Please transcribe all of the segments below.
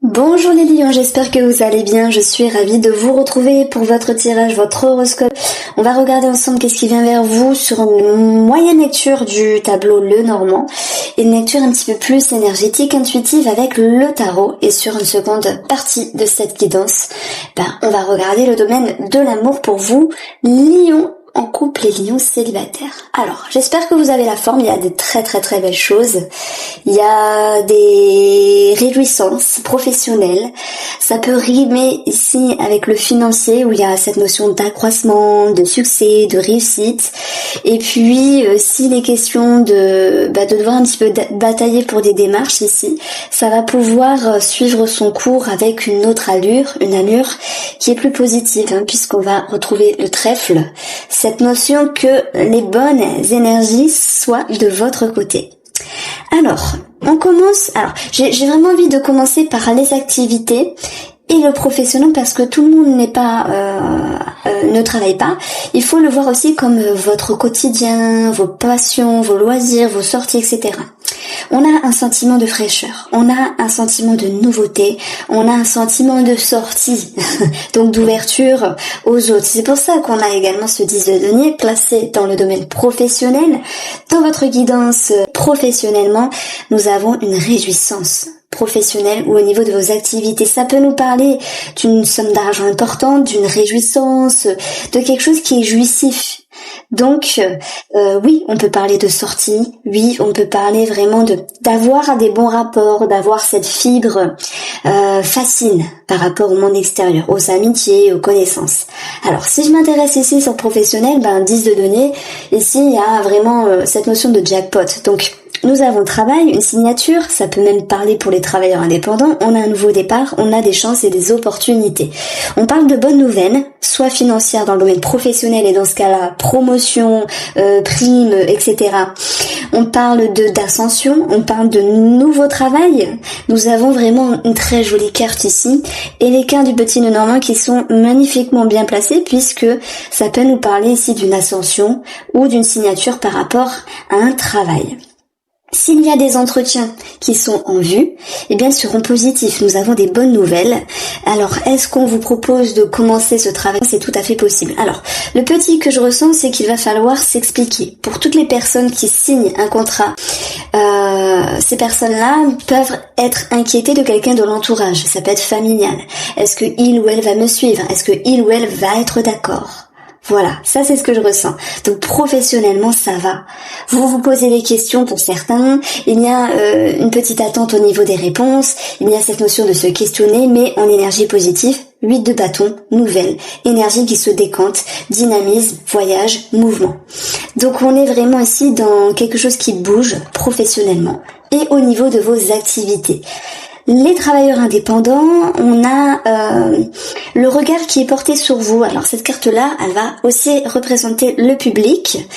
Bonjour les lions, j'espère que vous allez bien, je suis ravie de vous retrouver pour votre tirage, votre horoscope. On va regarder ensemble qu'est-ce qui vient vers vous sur une moyenne lecture du tableau Lenormand et une lecture un petit peu plus énergétique, intuitive avec le tarot. Et sur une seconde partie de cette guidance, on va regarder le domaine de l'amour pour vous, lions en couple et lions célibataires. Alors, j'espère que vous avez la forme, il y a des très belles choses. Il y a des réjouissances professionnelles. Ça peut rimer ici avec le financier où il y a cette notion d'accroissement, de succès, de réussite. Et puis, s'il est question de devoir un petit peu batailler pour des démarches ici, ça va pouvoir suivre son cours avec une autre allure, une allure qui est plus positive, puisqu'on va retrouver le trèfle, cette notion que les bonnes énergies soient de votre côté. Alors, on commence. Alors, j'ai vraiment envie de commencer par les activités et le professionnel parce que tout le monde ne travaille pas. Il faut le voir aussi comme votre quotidien, vos passions, vos loisirs, vos sorties, etc. On a un sentiment de fraîcheur, on a un sentiment de nouveauté, on a un sentiment de sortie, donc d'ouverture aux autres. C'est pour ça qu'on a également ce 10 de denier placé dans le domaine professionnel. Dans votre guidance professionnellement, nous avons une réjouissance professionnelle ou au niveau de vos activités. Ça peut nous parler d'une somme d'argent importante, d'une réjouissance, de quelque chose qui est jouissif. Donc, oui, on peut parler de sortie, oui, on peut parler vraiment d'avoir des bons rapports, d'avoir cette fibre facile par rapport au monde extérieur, aux amitiés, aux connaissances. Alors, si je m'intéresse ici sur professionnel, 10 de données, ici, il y a vraiment cette notion de jackpot. Donc, nous avons le travail, une signature, ça peut même parler pour les travailleurs indépendants, on a un nouveau départ, on a des chances et des opportunités. On parle de bonnes nouvelles, soit financières dans le domaine professionnel et dans ce cas-là, promotion, primes, etc. On parle d'ascension, on parle de nouveau travail. Nous avons vraiment une très jolie carte ici et les cartes du petit Lenormand qui sont magnifiquement bien placées puisque ça peut nous parler ici d'une ascension ou d'une signature par rapport à un travail. S'il y a des entretiens qui sont en vue, ils seront positifs. Nous avons des bonnes nouvelles. Alors, est-ce qu'on vous propose de commencer ce travail? C'est tout à fait possible. Alors, le petit que je ressens, c'est qu'il va falloir s'expliquer. Pour toutes les personnes qui signent un contrat, ces personnes-là peuvent être inquiétées de quelqu'un de l'entourage. Ça peut être familial. Est-ce que il ou elle va me suivre? Est-ce que il ou elle va être d'accord? Voilà, ça c'est ce que je ressens. Donc professionnellement, ça va. Vous vous posez des questions pour certains, il y a une petite attente au niveau des réponses, il y a cette notion de se questionner, mais en énergie positive, 8 de bâton, nouvelle, énergie qui se décante, dynamisme, voyage, mouvement. Donc on est vraiment ici dans quelque chose qui bouge professionnellement et au niveau de vos activités. Les travailleurs indépendants, on a le regard qui est porté sur vous. Alors cette carte-là, elle va aussi représenter le public,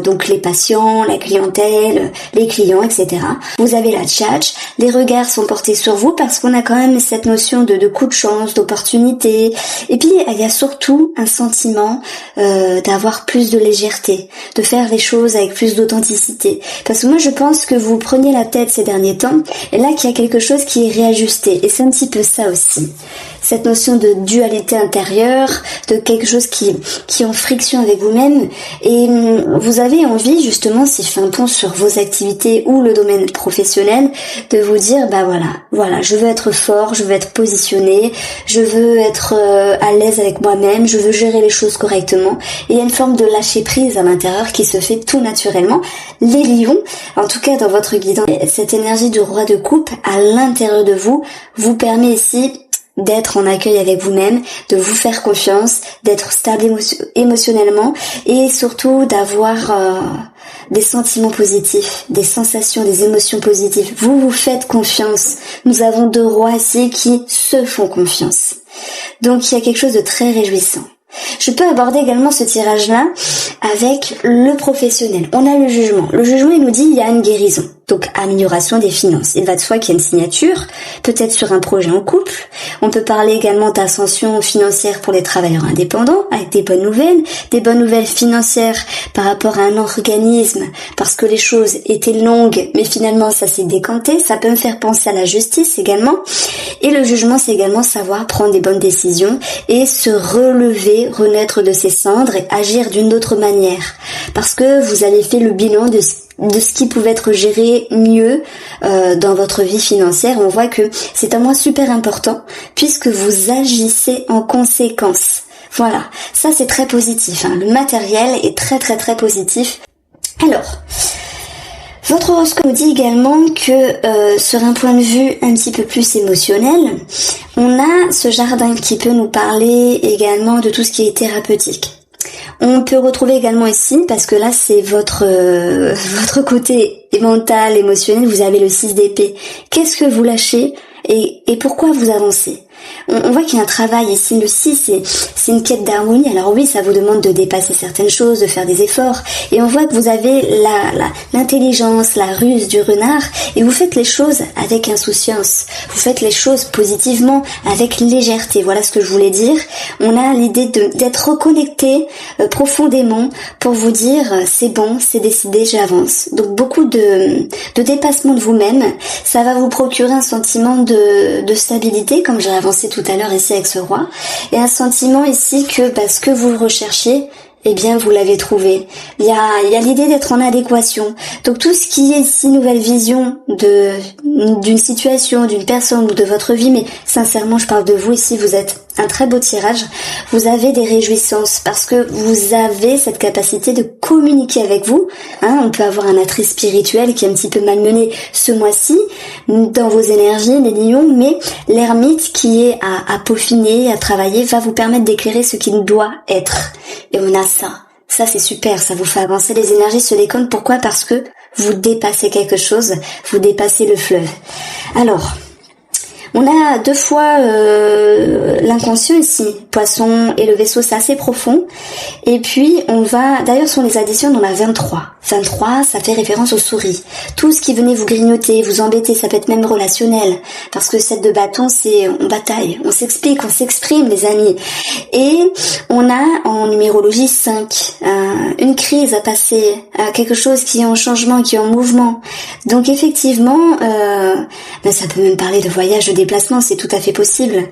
donc les patients, la clientèle, les clients, etc. Vous avez la tchatch, les regards sont portés sur vous parce qu'on a quand même cette notion de coup de chance, d'opportunité. Et puis il y a surtout un sentiment d'avoir plus de légèreté, de faire les choses avec plus d'authenticité. Parce que moi je pense que vous preniez la tête ces derniers temps, et là qu'il y a quelque chose qui est réajusté, et c'est un petit peu ça aussi, cette notion de dualité intérieure, de quelque chose qui est en friction avec vous-même, et vous avez envie justement, si je fais un pont sur vos activités ou le domaine professionnel, de vous dire voilà, je veux être fort, je veux être positionné, je veux être à l'aise avec moi-même, je veux gérer les choses correctement, et il y a une forme de lâcher prise à l'intérieur qui se fait tout naturellement. Les lions, en tout cas dans votre guidance, cette énergie du roi de coupe à l'intérieur de vous permet ici d'être en accueil avec vous-même, de vous faire confiance, d'être stable émotionnellement et surtout d'avoir des sentiments positifs, des sensations, des émotions positives. Vous vous faites confiance. Nous avons 2 rois ici qui se font confiance. Donc il y a quelque chose de très réjouissant. Je peux aborder également ce tirage-là avec le professionnel. On a le jugement. Le jugement, il nous dit il y a une guérison. Donc, amélioration des finances. Il va de soi qu'il y a une signature, peut-être sur un projet en couple. On peut parler également d'ascension financière pour les travailleurs indépendants, avec des bonnes nouvelles financières par rapport à un organisme, parce que les choses étaient longues, mais finalement ça s'est décanté. Ça peut me faire penser à la justice également. Et le jugement, c'est également savoir prendre des bonnes décisions et se relever, renaître de ses cendres et agir d'une autre manière. Parce que vous avez fait le bilan de ce qui pouvait être géré mieux dans votre vie financière. On voit que c'est un mois super important puisque vous agissez en conséquence. Voilà, ça c'est très positif, hein. Le matériel est très très très positif. Alors, votre horoscope nous dit également que sur un point de vue un petit peu plus émotionnel, on a ce jardin qui peut nous parler également de tout ce qui est thérapeutique. On peut retrouver également ici, parce que là c'est votre côté mental, émotionnel, vous avez le 6 d'épée. Qu'est-ce que vous lâchez et pourquoi vous avancez? On voit qu'il y a un travail ici. Le 6, c'est une quête d'harmonie. Alors oui, ça vous demande de dépasser certaines choses, de faire des efforts. Et on voit que vous avez l'intelligence, la ruse du renard. Et vous faites les choses avec insouciance. Vous faites les choses positivement, avec légèreté. Voilà ce que je voulais dire. On a l'idée d'être reconnecté profondément pour vous dire c'est bon, c'est décidé, j'avance. Donc beaucoup de dépassement de vous-même. Ça va vous procurer un sentiment de stabilité, comme j'ai avancé tout à l'heure ici avec ce roi, et un sentiment ici que ce que vous recherchiez, eh bien vous l'avez trouvé. Il y a l'idée d'être en adéquation. Donc tout ce qui est ici nouvelle vision d'une situation, d'une personne ou de votre vie, mais sincèrement je parle de vous ici, vous êtes un très beau tirage. Vous avez des réjouissances parce que vous avez cette capacité de communiquer avec vous. On peut avoir un attrait spirituel qui est un petit peu malmené ce mois-ci dans vos énergies, les lions, mais l'ermite qui est à peaufiner, à travailler, va vous permettre d'éclairer ce qui doit être. Et on a ça. Ça c'est super, ça vous fait avancer, les énergies se déconnent. Pourquoi? Parce que vous dépassez quelque chose, vous dépassez le fleuve. Alors, on a 2 fois l'inconscient ici, poisson et le vaisseau, c'est assez profond. Et puis on va, d'ailleurs sur les additions on a 23. 23, ça fait référence aux souris. Tout ce qui venait vous grignoter, vous embêter, ça peut être même relationnel. Parce que 7 de bâton, c'est on bataille, on s'explique, on s'exprime les amis. Et on a en numérologie 5, une crise à passer, quelque chose qui est en changement, qui est en mouvement. Donc effectivement, ça peut même parler de voyage, de déplacement, c'est tout à fait possible.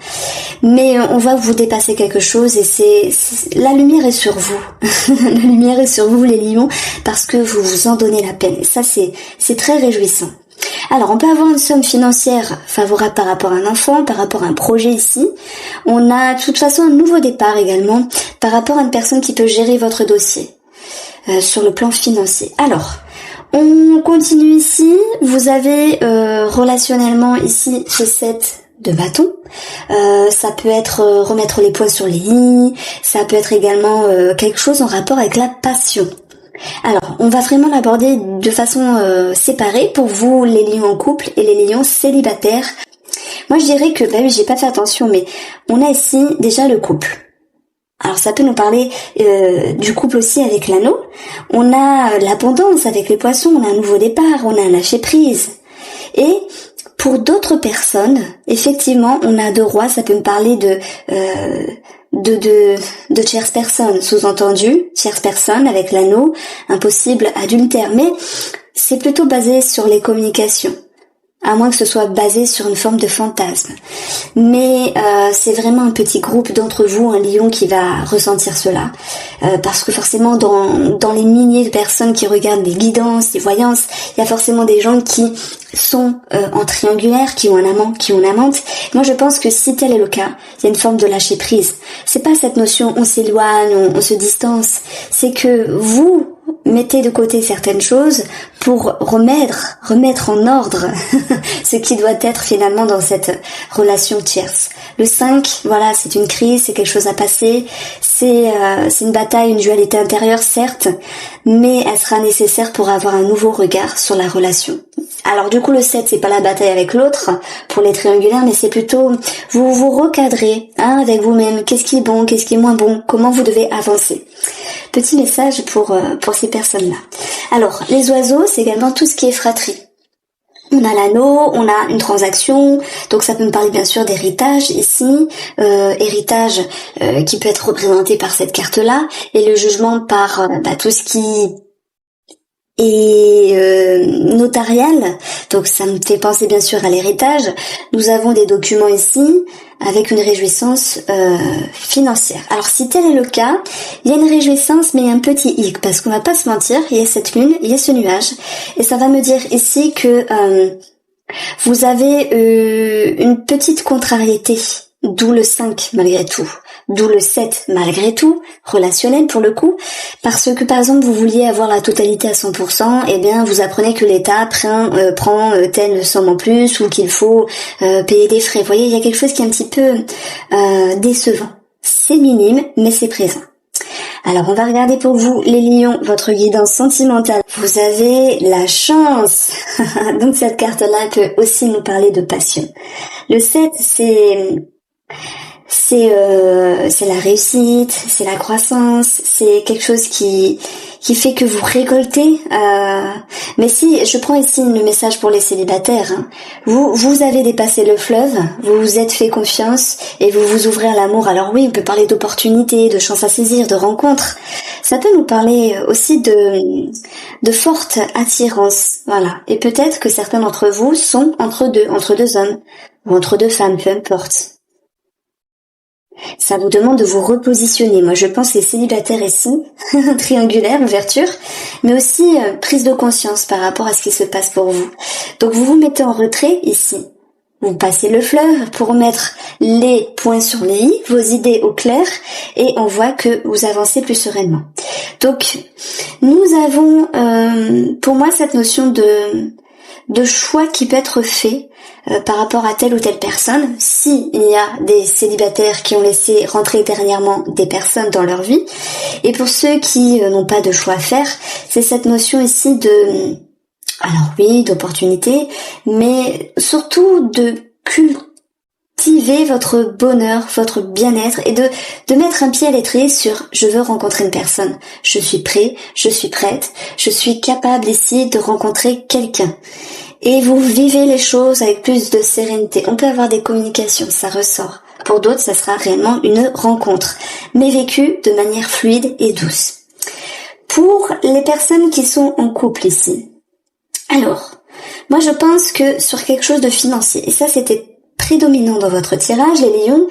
Mais on va vous dépasser quelque chose et la lumière est sur vous. La lumière est sur vous les lions parce que vous vous en donnez la peine. Et ça c'est très réjouissant. Alors on peut avoir une somme financière favorable par rapport à un enfant, par rapport à un projet ici. On a de toute façon un nouveau départ également par rapport à une personne qui peut gérer votre dossier sur le plan financier. Alors, on continue ici. Vous avez relationnellement ici ce 7 de bâton. Ça peut être remettre les points sur les i, ça peut être également quelque chose en rapport avec la passion. Alors, on va vraiment l'aborder de façon séparée pour vous les lions en couple et les lions célibataires. Moi je dirais que, oui j'ai pas fait attention, mais on a ici déjà le couple. Alors ça peut nous parler du couple aussi avec l'anneau. On a l'abondance avec les poissons, on a un nouveau départ, on a un lâcher prise. Et pour d'autres personnes, effectivement, on a 2 rois, ça peut me parler de tierce personne, sous-entendu, tierce personne avec l'anneau, un possible adultère. Mais c'est plutôt basé sur les communications. À moins que ce soit basé sur une forme de fantasme. Mais c'est vraiment un petit groupe d'entre vous, un lion, qui va ressentir cela. Parce que forcément, dans les milliers de personnes qui regardent des guidances, des voyances, il y a forcément des gens qui sont en triangulaire, qui ont un amant, qui ont une amante. Moi, je pense que si tel est le cas, il y a une forme de lâcher prise. C'est pas cette notion on s'éloigne, on se distance. C'est que vous mettez de côté certaines choses pour remettre en ordre ce qui doit être finalement dans cette relation tierce. Le 5, voilà, c'est une crise, c'est quelque chose à passer, c'est une bataille, une dualité intérieure certes, mais elle sera nécessaire pour avoir un nouveau regard sur la relation. Alors du coup le 7, c'est pas la bataille avec l'autre pour les triangulaires, mais c'est plutôt vous vous recadrez avec vous-même, qu'est-ce qui est bon, qu'est-ce qui est moins bon, comment vous devez avancer. Petit message pour ces personnes-là. Alors, les oiseaux, c'est également tout ce qui est fratrie. On a l'anneau, on a une transaction, donc ça peut me parler bien sûr d'héritage ici, héritage qui peut être représenté par cette carte-là, et le jugement par tout ce qui et notarial, donc ça me fait penser bien sûr à l'héritage. Nous avons des documents ici avec une réjouissance financière. Alors si tel est le cas, il y a une réjouissance mais il y a un petit hic, parce qu'on va pas se mentir, il y a cette lune, il y a ce nuage, et ça va me dire ici que vous avez une petite contrariété, d'où le 5 malgré tout. D'où le 7 malgré tout, relationnel pour le coup, parce que par exemple vous vouliez avoir la totalité à 100%, et bien vous apprenez que l'État prend telle somme en plus, ou qu'il faut payer des frais. Vous voyez, il y a quelque chose qui est un petit peu décevant. C'est minime, mais c'est présent. Alors on va regarder pour vous les lions, votre guidance sentimentale. Vous avez la chance. Donc cette carte-là peut aussi nous parler de passion. Le 7, c'est la réussite, c'est la croissance, c'est quelque chose qui fait que vous récoltez. Mais si je prends ici le message pour les célibataires, hein, vous avez dépassé le fleuve, vous vous êtes fait confiance et vous vous ouvrez à l'amour. Alors oui, on peut parler d'opportunités, de chances à saisir, de rencontres. Ça peut nous parler aussi de forte attirance, voilà. Et peut-être que certains d'entre vous sont entre deux hommes ou entre deux femmes, peu importe. Ça vous demande de vous repositionner. Moi, je pense les célibataires ici, triangulaire, ouverture, mais aussi prise de conscience par rapport à ce qui se passe pour vous. Donc, vous vous mettez en retrait ici. Vous passez le fleuve pour mettre les points sur les i, vos idées au clair, et on voit que vous avancez plus sereinement. Donc, nous avons, pour moi, cette notion de choix qui peut être fait par rapport à telle ou telle personne, si il y a des célibataires qui ont laissé rentrer dernièrement des personnes dans leur vie, et pour ceux qui n'ont pas de choix à faire, c'est cette notion ici alors oui, d'opportunité, mais surtout de cultiver votre bonheur, votre bien-être, et de mettre un pied à l'étrier sur « je veux rencontrer une personne, je suis prêt, je suis prête, je suis capable ici de rencontrer quelqu'un ». Et vous vivez les choses avec plus de sérénité. On peut avoir des communications, ça ressort. Pour d'autres, ça sera réellement une rencontre, mais vécue de manière fluide et douce. Pour les personnes qui sont en couple ici, alors, moi je pense que sur quelque chose de financier, et ça c'était prédominant dans votre tirage, les lions,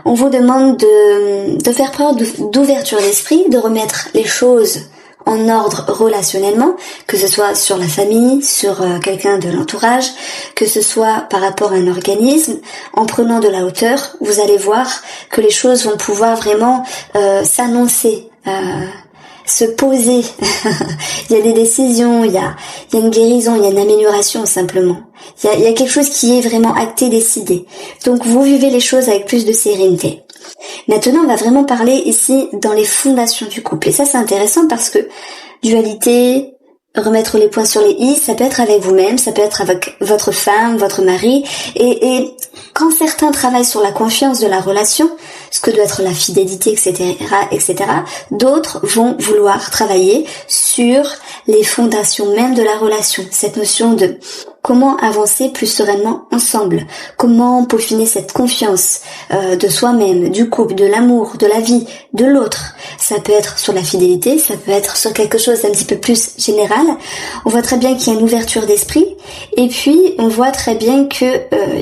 on vous demande de faire preuve d'ouverture d'esprit, de remettre les choses en ordre relationnellement, que ce soit sur la famille, sur quelqu'un de l'entourage, que ce soit par rapport à un organisme. En prenant de la hauteur, vous allez voir que les choses vont pouvoir vraiment s'annoncer, se poser. Il y a des décisions, il y a une guérison, il y a une amélioration simplement. Il y a quelque chose qui est vraiment acté, décidé. Donc vous vivez les choses avec plus de sérénité. Maintenant, on va vraiment parler ici dans les fondations du couple. Et ça, c'est intéressant parce que dualité, remettre les points sur les i, ça peut être avec vous-même, ça peut être avec votre femme, votre mari. Et quand certains travaillent sur la confiance de la relation, ce que doit être la fidélité, etc., d'autres vont vouloir travailler sur les fondations même de la relation. Cette notion de comment avancer plus sereinement ensemble, comment peaufiner cette confiance de soi-même, du couple, de l'amour, de la vie, de l'autre. Ça peut être sur la fidélité, ça peut être sur quelque chose d'un petit peu plus général. On voit très bien qu'il y a une ouverture d'esprit, et puis on voit très bien que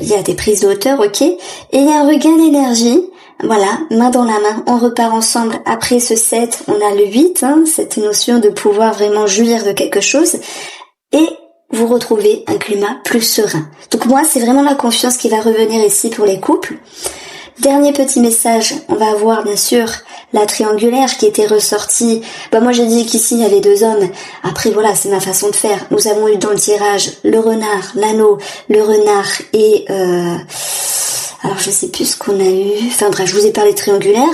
il y a des prises de hauteur, ok, et il y a un regain d'énergie. Voilà, main dans la main, on repart ensemble. Après ce 7, on a le 8, cette notion de pouvoir vraiment jouir de quelque chose, et vous retrouvez un climat plus serein. Donc moi, c'est vraiment la confiance qui va revenir ici pour les couples. Dernier petit message, on va avoir bien sûr la triangulaire qui était ressortie. Moi j'ai dit qu'ici il y avait 2 hommes. Après voilà, c'est ma façon de faire. Nous avons eu dans le tirage le renard, l'anneau, le renard et alors je sais plus ce qu'on a eu. Enfin bref, je vous ai parlé triangulaire.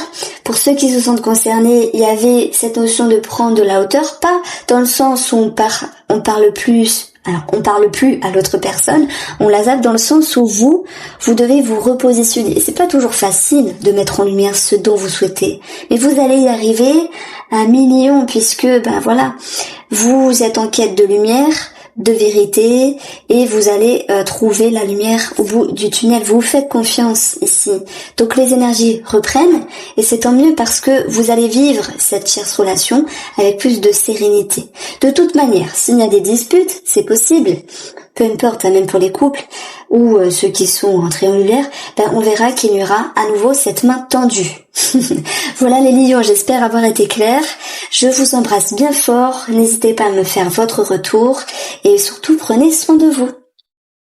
Pour ceux qui se sentent concernés, il y avait cette notion de prendre de la hauteur, pas dans le sens où on parle plus. Alors, on parle plus à l'autre personne, on la zappe dans le sens où vous devez vous repositionner. Et c'est pas toujours facile de mettre en lumière ce dont vous souhaitez. Mais vous allez y arriver à 1 million puisque, voilà, vous êtes en quête de lumière, de vérité et vous allez trouver la lumière au bout du tunnel. Vous faites confiance ici. Donc les énergies reprennent et c'est tant mieux parce que vous allez vivre cette tierce relation avec plus de sérénité. De toute manière, s'il y a des disputes, c'est possible. Peu importe, même pour les couples ou ceux qui sont en triangulaire, on verra qu'il y aura à nouveau cette main tendue. Voilà les lions, j'espère avoir été claire. Je vous embrasse bien fort, n'hésitez pas à me faire votre retour et surtout prenez soin de vous.